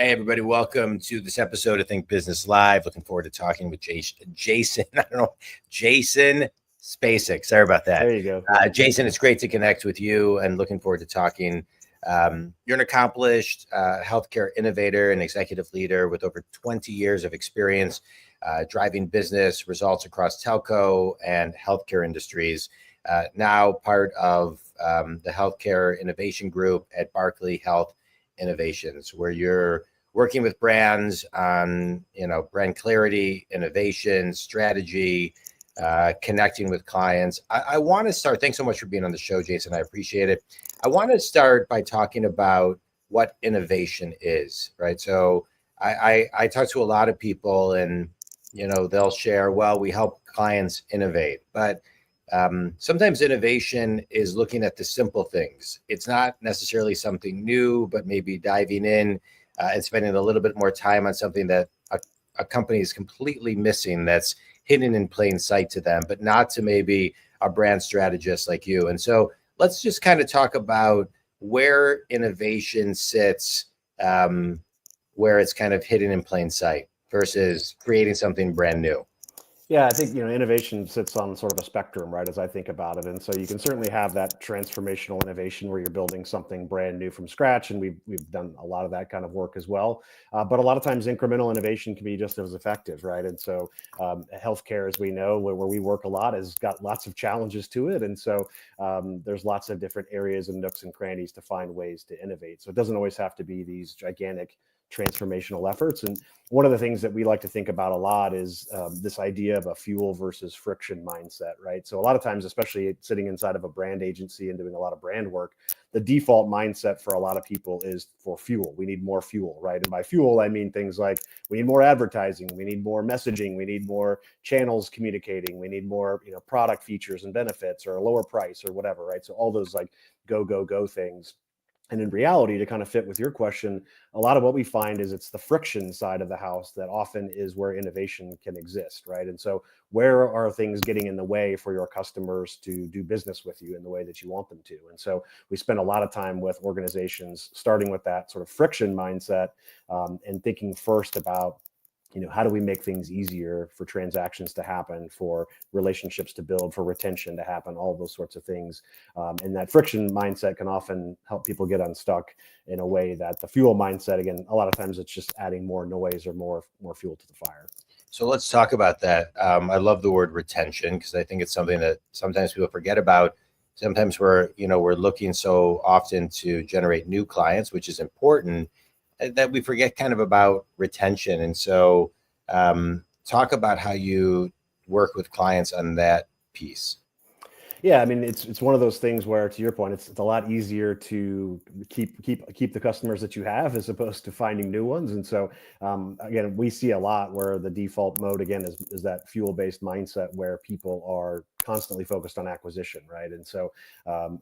Hey, everybody. Welcome to this episode of Think Business Live. Looking forward to talking with Jason. Jason Spacek. Sorry about that. There you go. Jason, it's great to connect with you and looking forward to talking. You're an accomplished healthcare innovator and executive leader with over 20 years of experience driving business results across telco and healthcare industries. Now part of the Healthcare Innovation Group at Barkley Health Innovations, where you're working with brands on, brand clarity, innovation, strategy, connecting with clients. I want to start. Thanks so much for being on the show, Jason. I appreciate it. I want to start by talking about what innovation is, right? So I talk to a lot of people, and they'll share, well, we help clients innovate, but sometimes innovation is looking at the simple things. It's not necessarily something new, but maybe diving in and spending a little bit more time on something that a company is completely missing, that's hidden in plain sight to them, but not to maybe a brand strategist like you. And so let's just kind of talk about where innovation sits, where it's kind of hidden in plain sight versus creating something brand new. Yeah, I think, innovation sits on sort of a spectrum, right, as I think about it. And so you can certainly have that transformational innovation where you're building something brand new from scratch. And we've done a lot of that kind of work as well. But a lot of times incremental innovation can be just as effective, right? And so healthcare, as we know, where we work a lot, has got lots of challenges to it. And so there's lots of different areas and nooks and crannies to find ways to innovate. So it doesn't always have to be these gigantic transformational efforts. And one of the things that we like to think about a lot is this idea of a fuel versus friction mindset, right? So a lot of times, especially sitting inside of a brand agency and doing a lot of brand work, the default mindset for a lot of people is for fuel. We need more fuel, right? And by fuel, I mean things like we need more advertising, we need more messaging, we need more channels communicating, we need more, product features and benefits, or a lower price or whatever, right? So all those like go things. And in reality, to kind of fit with your question, a lot of what we find is it's the friction side of the house that often is where innovation can exist, right? And so where are things getting in the way for your customers to do business with you in the way that you want them to? And so we spend a lot of time with organizations starting with that sort of friction mindset and thinking first about, how do we make things easier for transactions to happen, for relationships to build, for retention to happen, all those sorts of things. And that friction mindset can often help people get unstuck in a way that the fuel mindset, again, a lot of times it's just adding more noise or more fuel to the fire. So let's talk about that. I love the word retention because I think it's something that sometimes people forget about. Sometimes we're looking so often to generate new clients, which is important, that we forget kind of about retention. And so talk about how you work with clients on that piece. Yeah, I mean, it's one of those things where, to your point, it's a lot easier to keep the customers that you have as opposed to finding new ones. And so, again, we see a lot where the default mode, again, is that fuel-based mindset where people are constantly focused on acquisition, right? And so,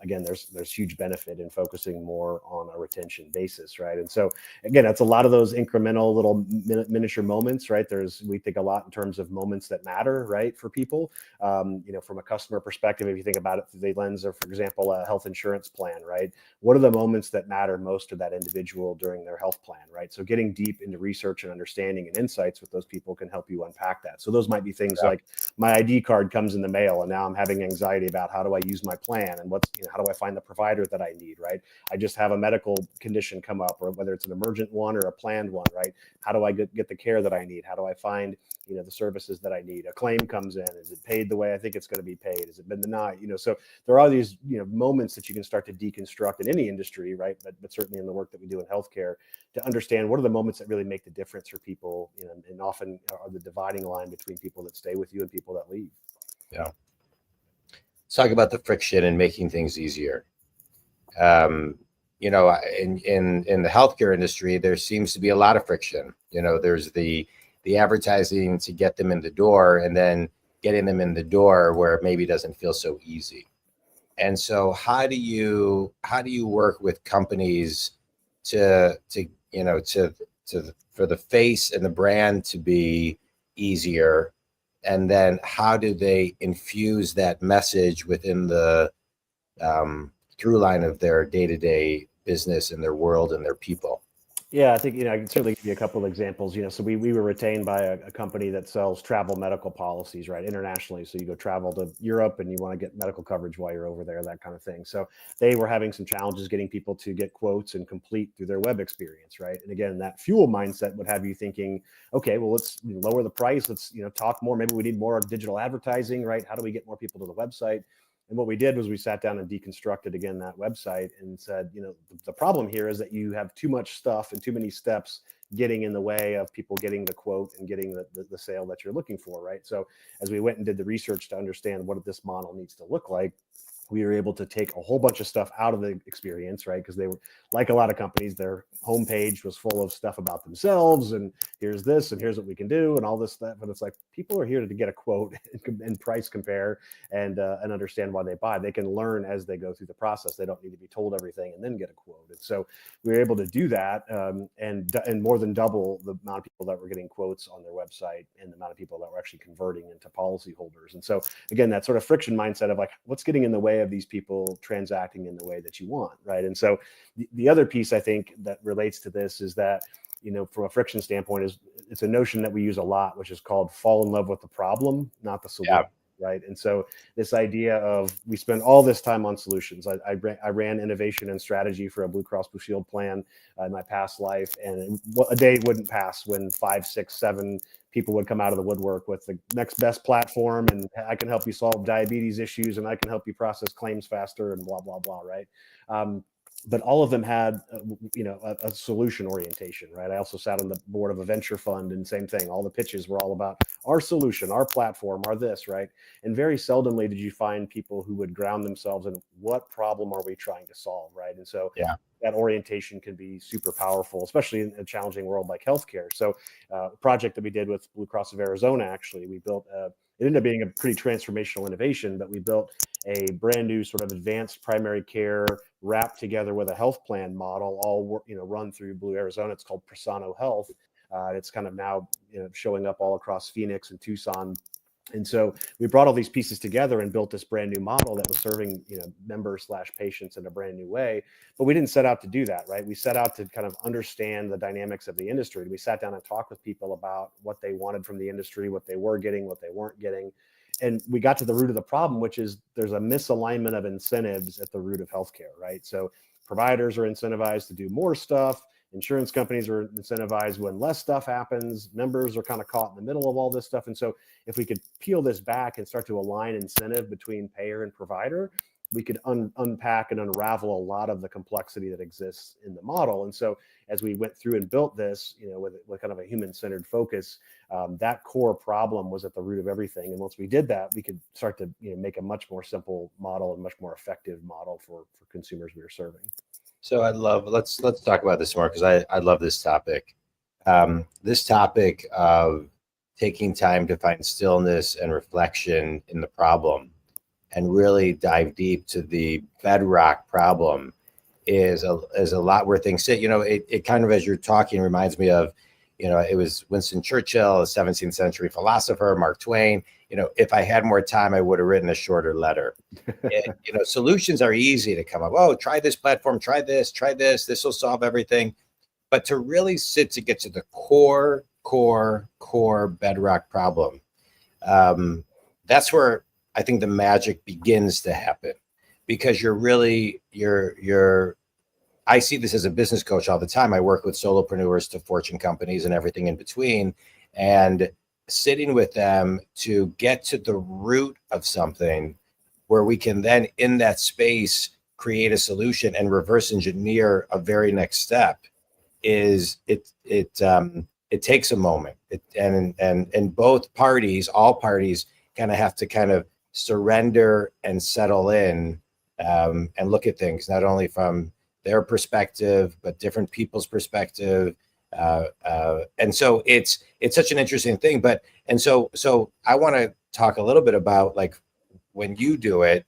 again, there's huge benefit in focusing more on a retention basis, right? And so, again, it's a lot of those incremental little miniature moments, right? We think a lot in terms of moments that matter, right, for people. From a customer perspective, if you think about it through the lens of, for example, a health insurance plan, right? What are the moments that matter most to that individual during their health plan, right? So getting deep into research and understanding and insights with those people can help you unpack that. So those might be things like my ID card comes in the mail and now I'm having anxiety about how do I use my plan and how do I find the provider that I need, right? I just have a medical condition come up, or whether it's an emergent one or a planned one, right? How do I get the care that I need? How do I find, the services that I need? A claim comes in. Is it paid the way I think it's going to be paid? Has it been denied? So there are these, moments that you can start to deconstruct in any industry, right? But certainly in the work that we do in healthcare, to understand what are the moments that really make the difference for people, and often are the dividing line between people that stay with you and people that leave. Yeah. Let's talk about the friction and making things easier. In the healthcare industry, there seems to be a lot of friction. There's the advertising to get them in the door, and then getting them in the door where it maybe doesn't feel so easy. And so how do you work with companies for the face and the brand to be easier? And then how do they infuse that message within the through line of their day-to-day business and their world and their people? Yeah, I think, I can certainly give you a couple of examples. So we were retained by a company that sells travel medical policies, right, internationally. So you go travel to Europe and you want to get medical coverage while you're over there, that kind of thing. So they were having some challenges getting people to get quotes and complete through their web experience, right? And again, that fuel mindset would have you thinking, okay, well, let's lower the price. Let's, talk more. Maybe we need more digital advertising, right? How do we get more people to the website? And what we did was we sat down and deconstructed again that website and said, the problem here is that you have too much stuff and too many steps getting in the way of people getting the quote and getting the sale that you're looking for, right? So as we went and did the research to understand what this model needs to look like, we were able to take a whole bunch of stuff out of the experience, right? Because they were, like a lot of companies, their homepage was full of stuff about themselves and here's this and here's what we can do and all this stuff. And it's like, people are here to get a quote and price compare and understand why they buy. They can learn as they go through the process. They don't need to be told everything and then get a quote. And so we were able to do that and more than double the amount of people that were getting quotes on their website and the amount of people that were actually converting into policyholders. And so again, that sort of friction mindset of like, what's getting in the way of these people transacting in the way that you want, right? And so the other piece I think that relates to this is that, from a friction standpoint, is it's a notion that we use a lot, which is called fall in love with the problem, not the solution. Yeah. Right. And so this idea of we spend all this time on solutions. I ran innovation and strategy for a Blue Cross Blue Shield plan in my past life. And a day wouldn't pass when 5, 6, 7 people would come out of the woodwork with the next best platform. And I can help you solve diabetes issues and I can help you process claims faster and blah, blah, blah. Right. But all of them had, a solution orientation, right? I also sat on the board of a venture fund and same thing. All the pitches were all about our solution, our platform, our this, right? And very seldomly did you find people who would ground themselves in what problem are we trying to solve, right? And so that orientation can be super powerful, especially in a challenging world like healthcare. So a project that we did with Blue Cross of Arizona, actually, we built it ended up being a pretty transformational innovation, but we built a brand new sort of advanced primary care wrapped together with a health plan model, all run through Blue Arizona. It's called Persano Health. It's kind of now showing up all across Phoenix and Tucson. And so we brought all these pieces together and built this brand new model that was serving members/patients in a brand new way. But we didn't set out to do that, right? We set out to kind of understand the dynamics of the industry. We sat down and talked with people about what they wanted from the industry, what they were getting, what they weren't getting. And we got to the root of the problem, which is there's a misalignment of incentives at the root of healthcare, right? So providers are incentivized to do more stuff. Insurance companies are incentivized when less stuff happens. Members are kind of caught in the middle of all this stuff. And so if we could peel this back and start to align incentive between payer and provider, we could unpack and unravel a lot of the complexity that exists in the model. And so as we went through and built this, with kind of a human-centered focus, that core problem was at the root of everything. And once we did that, we could start to make a much more simple model and much more effective model for consumers we were serving. So let's talk about this more, because I love this topic. This topic of taking time to find stillness and reflection in the problem and really dive deep to the bedrock problem is a lot where things sit. It kind of, as you're talking, reminds me of, it was Winston Churchill, a 17th century philosopher, Mark Twain. If I had more time, I would have written a shorter letter. And, solutions are easy to come up. Oh, try this platform, try this, this will solve everything. But to really sit to get to the core bedrock problem, that's where I think the magic begins to happen, because I see this as a business coach all the time. I work with solopreneurs to Fortune companies and everything in between, and sitting with them to get to the root of something where we can then in that space create a solution and reverse engineer a very next step it takes a moment. And both parties, all parties kind of have to kind of surrender and settle in and look at things, not only from their perspective, but different people's perspective. And so it's such an interesting thing. So I want to talk a little bit about, like, when you do it,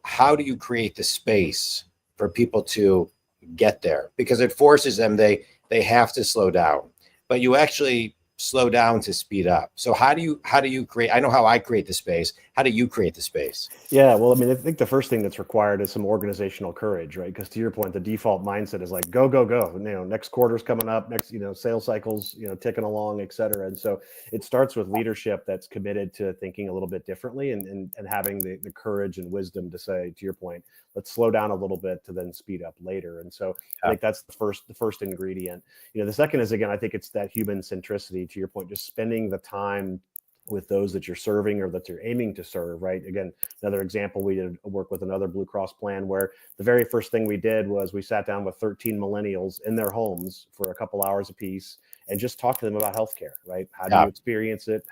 how do you create the space for people to get there? Because it forces them, they have to slow down. But you actually, slow down to speed up. So how do you create, I know how I create the space. How do you create the space? Yeah, well, I mean, I think the first thing that's required is some organizational courage, right? Because to your point, the default mindset is like, go, go, go. Next quarter's coming up, next, sales cycles, ticking along, et cetera. And so it starts with leadership that's committed to thinking a little bit differently and having the courage and wisdom to say, to your point, let's slow down a little bit to then speed up later. And so I think that's the first ingredient. The second is, again, I think it's that human centricity, to your point, just spending the time with those that you're serving or that you're aiming to serve, right? Again, another example, we did work with another Blue Cross plan where the very first thing we did was we sat down with 13 millennials in their homes for a couple hours apiece and just talked to them about healthcare, right? How do you experience it?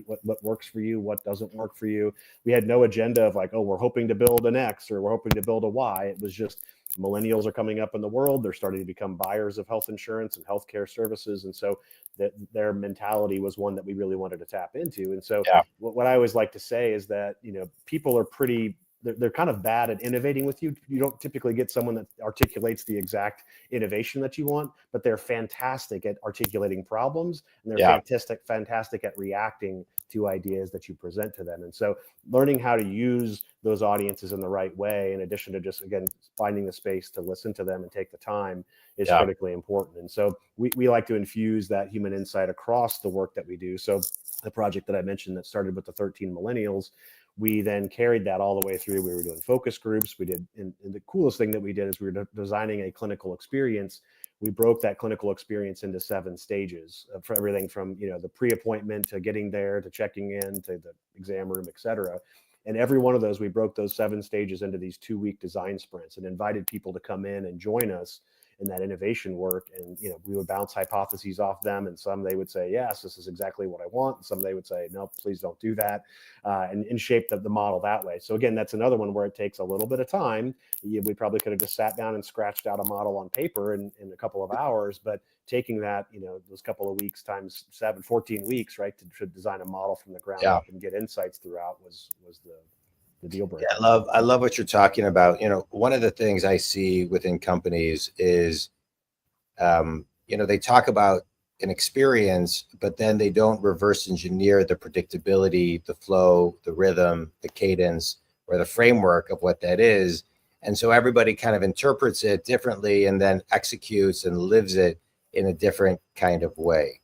What works for you? What doesn't work for you? We had no agenda of like, oh, we're hoping to build an X or we're hoping to build a Y. It was just millennials are coming up in the world. They're starting to become buyers of health insurance and healthcare services. And so that their mentality was one that we really wanted to tap into. And so what I always like to say is that, people are they're kind of bad at innovating with you. You don't typically get someone that articulates the exact innovation that you want, but they're fantastic at articulating problems, and they're fantastic at reacting to ideas that you present to them. And so learning how to use those audiences in the right way, in addition to just, again, finding the space to listen to them and take the time, is critically important. And so we like to infuse that human insight across the work that we do. So the project that I mentioned that started with the 13 millennials, we then carried that all the way through. We were doing focus groups. We did, and the coolest thing that we did is we were designing a clinical experience. We broke that clinical experience into 7 stages for everything from, the pre-appointment to getting there, to checking in, to the exam room, et cetera. And every one of those, we broke those 7 stages into these 2-week design sprints and invited people to come in and join us in that innovation work. And, we would bounce hypotheses off them. And some they would say, yes, this is exactly what I want. And some they would say, no, please don't do that. And shape the model that way. So again, that's another one where it takes a little bit of time. We probably could have just sat down and scratched out a model on paper in a couple of hours, but taking that, those couple of weeks times 7, 14 weeks, right, to design a model from the ground up and get insights throughout was the deal breaker. Yeah, I love what you're talking about. One of the things I see within companies is, they talk about an experience, but then they don't reverse engineer the predictability, the flow, the rhythm, the cadence, or the framework of what that is. And so everybody kind of interprets it differently and then executes and lives it in a different kind of way.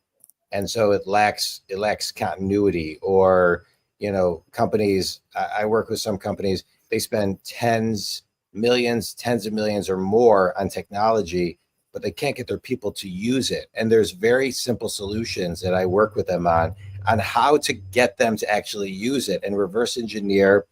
And so it lacks continuity. Or companies, I work with some companies, they spend tens of millions or more on technology, but they can't get their people to use it. And there's very simple solutions that I work with them on how to get them to actually use it and reverse engineer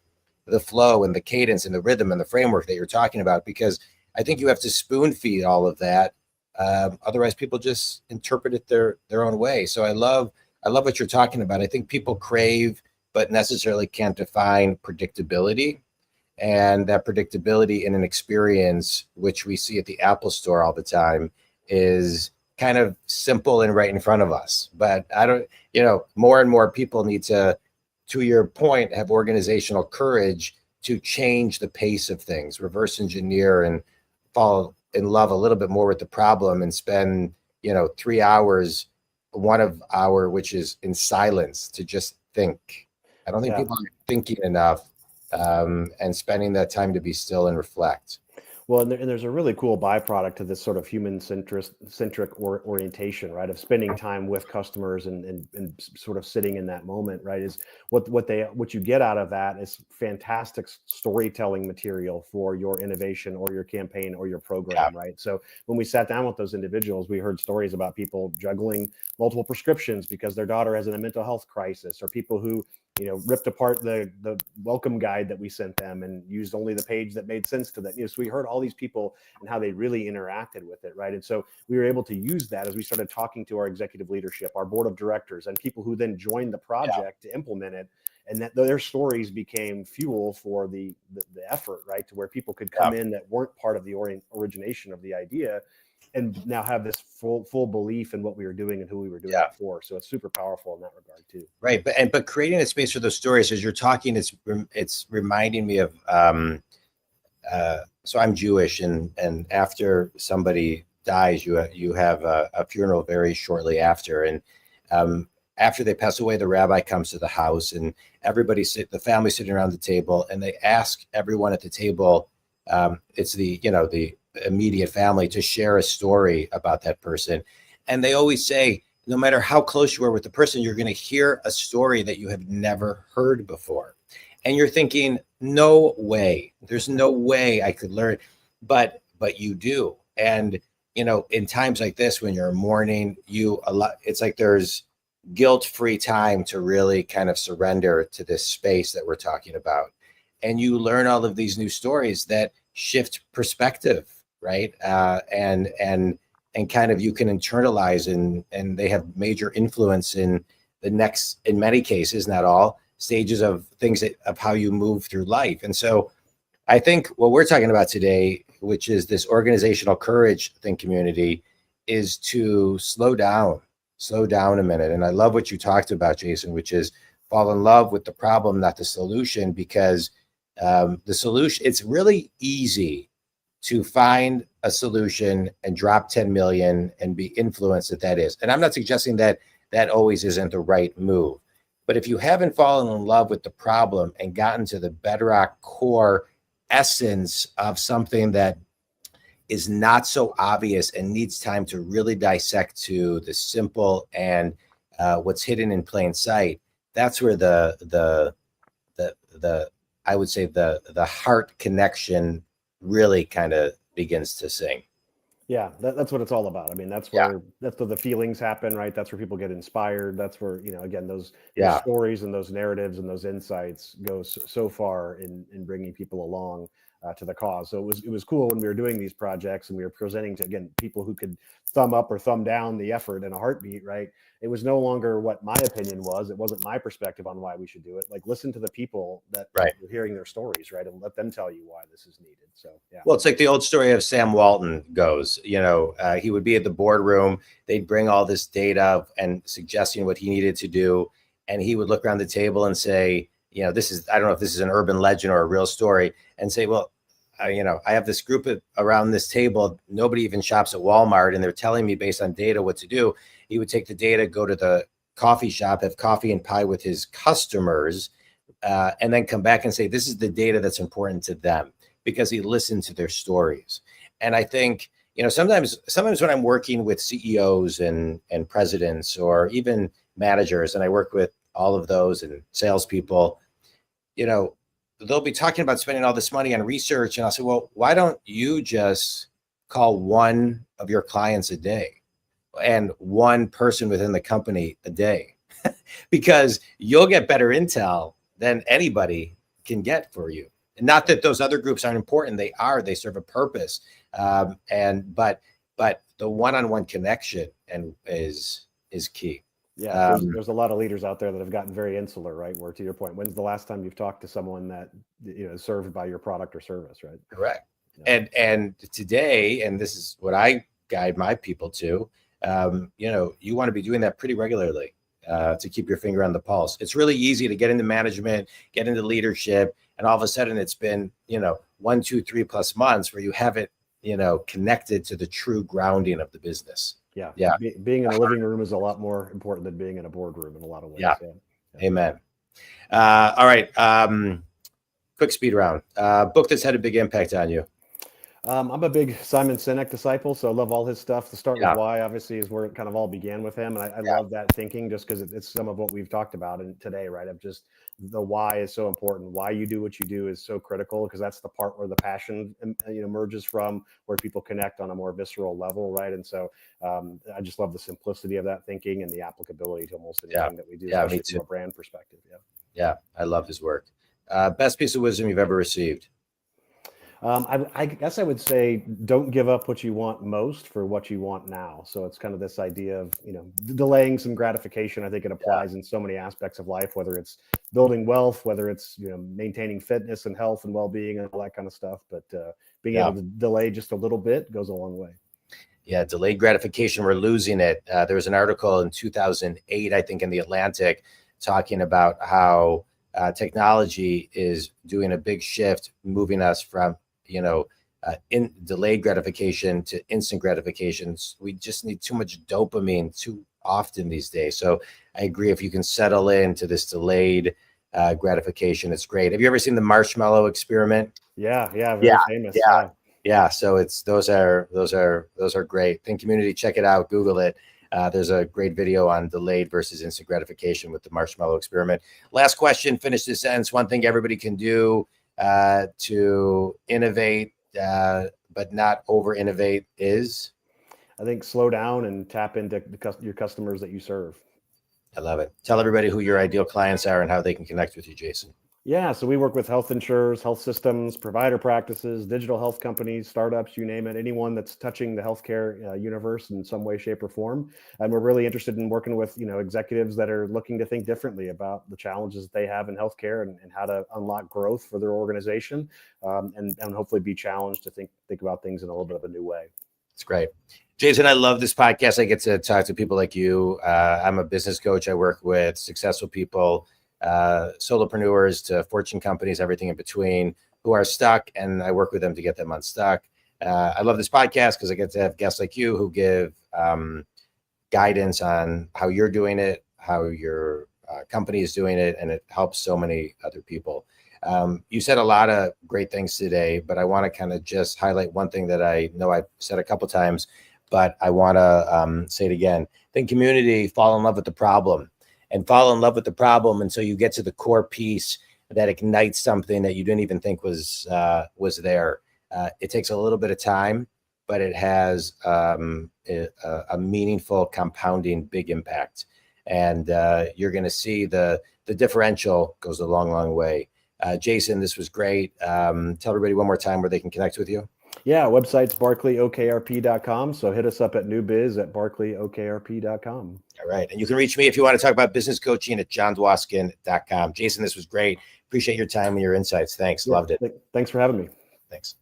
the flow and the cadence and the rhythm and the framework that you're talking about, because I think you have to spoon feed all of that. Otherwise people just interpret it their own way. So I love what you're talking about. I think people crave but necessarily can't define predictability, and that predictability in an experience, which we see at the Apple Store all the time, is kind of simple and right in front of us. But I don't, more and more people need to your point, have organizational courage to change the pace of things, reverse engineer, and fall in love a little bit more with the problem, and spend 3 hours, 1 hour, which is in silence, to just think. I don't think people are thinking enough, and spending that time to be still and reflect. Well, and there's a really cool byproduct to this sort of human-centric orientation, right? Of spending time with customers and sort of sitting in that moment, right? Is what you get out of that is fantastic storytelling material for your innovation or your campaign or your program, right? So when we sat down with those individuals, we heard stories about people juggling multiple prescriptions because their daughter has a mental health crisis, or people who ripped apart the welcome guide that we sent them and used only the page that made sense to them. So we heard all these people and how they really interacted with it, right? And so we were able to use that as we started talking to our executive leadership, our board of directors, and people who then joined the project to implement it. And that their stories became fuel for the effort, right? To where people could come in that weren't part of the origination of the idea, and now have this full belief in what we were doing and who we were doing it for. So it's super powerful in that regard too. Right, but creating a space for those stories, as you're talking, it's reminding me of. So I'm Jewish, and after somebody dies, you have a funeral very shortly after, and After they pass away, the rabbi comes to the house and the family sitting around the table, and they ask everyone at the table, it's the immediate family, to share a story about that person. And they always say, no matter how close you are with the person, you're going to hear a story that you have never heard before. And you're thinking, no way, there's no way I could learn, but you do. And, in times like this, when you're mourning, it's like there's guilt-free time to really kind of surrender to this space that we're talking about. And you learn all of these new stories that shift perspective, right? And kind of you can internalize and they have major influence in the next, in many cases, not all, stages of things of how you move through life. And so I think what we're talking about today, which is this organizational courage think community, is to slow down a minute. And I love what you talked about, Jason, which is fall in love with the problem, not the solution, because the solution, it's really easy to find a solution and drop 10 million and be influenced that is. And I'm not suggesting that always isn't the right move. But if you haven't fallen in love with the problem and gotten to the bedrock core essence of something that is not so obvious and needs time to really dissect to the simple and what's hidden in plain sight, that's where the I would say the heart connection really kind of begins to sing. Yeah, that's what it's all about. I mean, that's where the feelings happen, right? That's where people get inspired. That's where, again, those stories and those narratives and those insights go so far in bringing people along to the cause. So it was cool when we were doing these projects and we were presenting to, again, people who could thumb up or thumb down the effort in a heartbeat, right? It was no longer what my opinion was. It wasn't my perspective on why we should do it. Like, listen to the people that you're hearing their stories, right? And let them tell you why this is needed. So, yeah. Well, it's like the old story of Sam Walton goes, he would be at the boardroom. They'd bring all this data and suggesting what he needed to do. And he would look around the table and say, this is, I don't know if this is an urban legend or a real story, and say, well, I have this group around this table. Nobody even shops at Walmart, and they're telling me based on data what to do. He would take the data, go to the coffee shop, have coffee and pie with his customers, and then come back and say, this is the data that's important to them, because he listened to their stories. And I think, sometimes when I'm working with CEOs and presidents or even managers, and I work with all of those and salespeople, they'll be talking about spending all this money on research. And I'll say, well, why don't you just call one of your clients a day and one person within the company a day? Because you'll get better intel than anybody can get for you. And not that those other groups aren't important. They are, they serve a purpose. But the one-on-one connection is key. Yeah, there's a lot of leaders out there that have gotten very insular, right? Where, to your point, when's the last time you've talked to someone that is served by your product or service, right? Correct. Yeah. And today, and this is what I guide my people to, you want to be doing that pretty regularly to keep your finger on the pulse. It's really easy to get into management, get into leadership, and all of a sudden it's been 1, 2, 3+ months where you haven't connected to the true grounding of the business. Yeah. Being in a living room is a lot more important than being in a boardroom in a lot of ways. Yeah. Amen. All right. Quick speed round. Book that's had a big impact on you. I'm a big Simon Sinek disciple, so I love all his stuff. The Start With Why, obviously, is where it kind of all began with him. And I love that thinking just because it's some of what we've talked about today, right? Of just the why is so important. Why you do what you do is so critical, because that's the part where the passion, merges from, where people connect on a more visceral level, right? And so I just love the simplicity of that thinking and the applicability to almost anything that we do, especially from a brand perspective. Yeah, I love his work. Best piece of wisdom you've ever received? I guess I would say, don't give up what you want most for what you want now. So it's kind of this idea of, delaying some gratification. I think it applies in so many aspects of life, whether it's building wealth, whether it's, maintaining fitness and health and well-being and all that kind of stuff. But being able to delay just a little bit goes a long way. Yeah, delayed gratification, we're losing it. There was an article in 2008, I think, in The Atlantic, talking about how technology is doing a big shift, moving us from in delayed gratification to instant gratifications. We just need too much dopamine too often these days. So I agree. If you can settle into this delayed gratification, it's great. Have you ever seen the marshmallow experiment? Yeah, very famous. Yeah. So those are great. Think Community, check it out. Google it. There's a great video on delayed versus instant gratification with the marshmallow experiment. Last question, finish this sentence. One thing everybody can do to innovate, but not over innovate is? I think slow down and tap into your customers that you serve. I love it. Tell everybody who your ideal clients are and how they can connect with you, Jason. Yeah, so we work with health insurers, health systems, provider practices, digital health companies, startups, you name it, anyone that's touching the healthcare universe in some way, shape, or form. And we're really interested in working with, executives that are looking to think differently about the challenges that they have in healthcare and how to unlock growth for their organization, and hopefully be challenged to think about things in a little bit of a new way. It's great. Jason, I love this podcast. I get to talk to people like you. I'm a business coach. I work with successful people, solopreneurs to Fortune companies, everything in between, who are stuck, and I work with them to get them unstuck. I love this podcast because I get to have guests like you who give guidance on how you're doing it, how your company is doing it, and it helps so many other people. You said a lot of great things today, but I want to kind of just highlight one thing that I know I've said a couple of times, but I want to say it again. Think Community, fall in love with the problem. And fall in love with the problem until you get to the core piece that ignites something that you didn't even think was there. It takes a little bit of time, but it has a meaningful, compounding, big impact. And you're going to see the differential goes a long, long way. Jason, this was great. Tell everybody one more time where they can connect with you. Yeah, website's barkleyOKRP.com. So hit us up at newbiz@barkleyOKRP.com. All right. And you can reach me if you want to talk about business coaching at jondwoskin.com. Jason, this was great. Appreciate your time and your insights. Thanks. Loved it. Thanks for having me. Thanks.